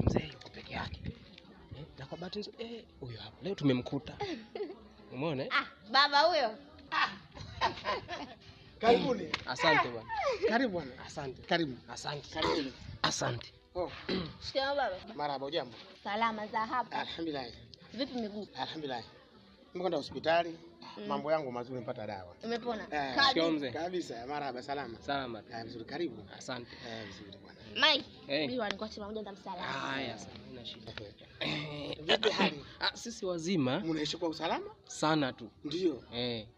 Mzee yuko peke yake. Na kwa bahati nzuri huyo hapa. Leo tumemkuta. Umeona Baba huyo. Karibuni. Asante bwana. Karibu bwana. Asante. Karibu. Asante. Karibu. Asante. Shikamoo baba. Marahaba, ujambo? Salama za hapa. Alhamdulillah. Vipi miguu? Alhamdulillah. Nimekwenda hospitali. Mambo yangu mazuri, nipata dawa. Umepona? Kabisa. Marahaba, salama. Salama. Vizuri, karibu. Asante. Vizuri bwana. Mike. Biwa alikuwa chema moja ndamsalama. Haya, sawa. Ina shida. Vipi hali? Sisi wazima. Mnaishi kwa usalama? Sana tu. Ndio.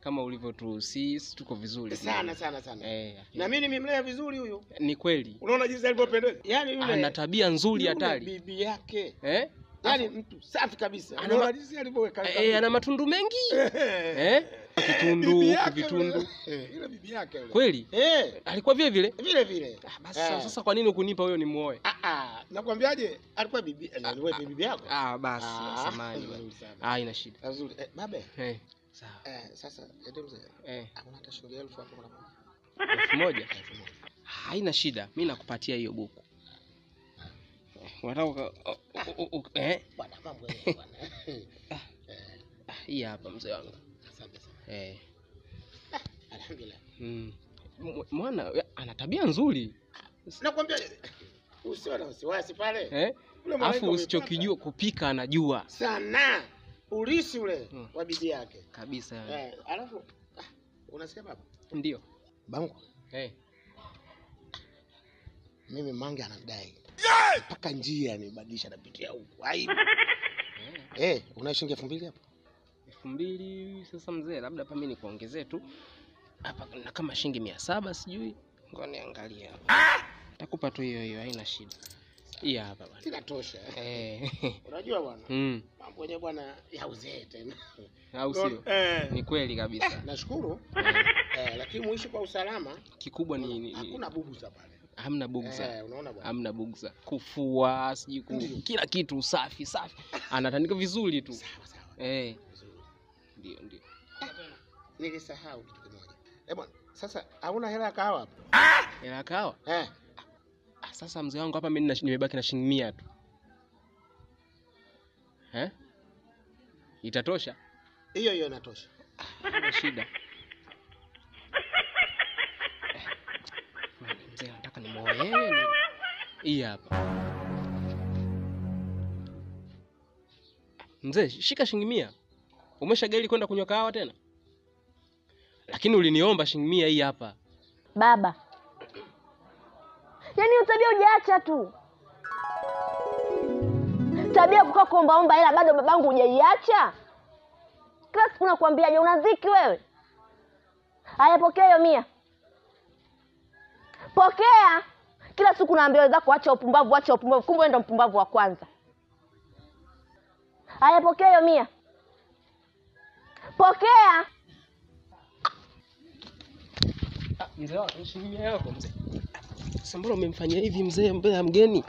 Kama ulivyo tu sisi tuko vizuri. Sana. Na mimi nimemlea vizuri huyo. Ni kweli. Unaona jinsi alivyopendeza? Yaani yule ana tabia nzuri hatari. Bibi yake. Yaani mtu safi kabisa. Unaona jinsi alivyoweka. Ana matundu mengi. Kitundu, vitundu. Ile bibi yake yule. Kweli? Alikuwa vile vile? Vile vile. Basi sasa kwa nini ukunipa huyo ni muoe? Nakwambiaje? Alikuwa bibi, ni wewe bibi yako? Basi samahani bwana. Ina shida. Nzuri. Babe. Sawa. Sasa ndio mzee. Hakuna hata shilingi 1000 hapo kuna. 1000? Haina shida. Mimi nakupatia hiyo buku. Unataka bwana mambo yale bwana. Hii hapa mzee wangu. Asante sana. Alhamdulillah. Mwana ana tabia nzuri. Nakwambia usiwe na wasiwasi pale. Alafu usichokijua kupika anajua. Sana. Ulisi ule wa bibi yake. Kabisa. Alafu unasikia baba? Ndio. Bangu. Mimi Mange anadai. Paka njia nibadilisha napitia huko. Aibu. Una shilingi 2000 hapo? 2000 sasa mzee, labda hapa mimi nikuongezee tu. Hapa na kama shilingi 700 sijui. Ngoja niangalie hapa. Nitakupa tu hiyo, haina shida. Hii hapa bwana. Inatosha. Unajua bwana? Mambo yenyewe bwana ya uzee tena. Au sio? Ni kweli kabisa. Nashukuru. Lakini muishi kwa usalama. Kikubwa ni hakuna buguza pale. Hamna bugza. Unaona bwana? Hamna bugza. Kufua, sijui kila kitu safi. Anatandika vizuri tu. Sawa. Ndio. Nilisahau kitu kimoja. Bwana, sasa hauna hela ya kahawa hapo? Hela ya kahawa? Sasa mzee wangu hapa mimi nimebaki na shilingi 100 tu. Itatosha? Hiyo inatosha. Haina shida. Mzee nataka nimuoe. Hii hapa. Mzee, shika shilingi 100. Umeshagaili kwenda kunywa kahawa tena? Lakini uliniomba shilingi 100 hii hapa. Baba. Yaani utabia hujaacha tu. Tabia kukaa kuomba hela bado babangu hujaiacha. Kila siku nakwambiaje unaziki wewe? Haya pokea hiyo 100. Pokea. Kila siku naambia wenzako acha upumbavu. Kumbe wewe ndo mpumbavu wa kwanza. Haya pokea hiyo 100. Pokea. Mzee wangu shilingi 100 yako mzee. Sasa mbona umemfanyia hivi mzee mbele ya mgeni?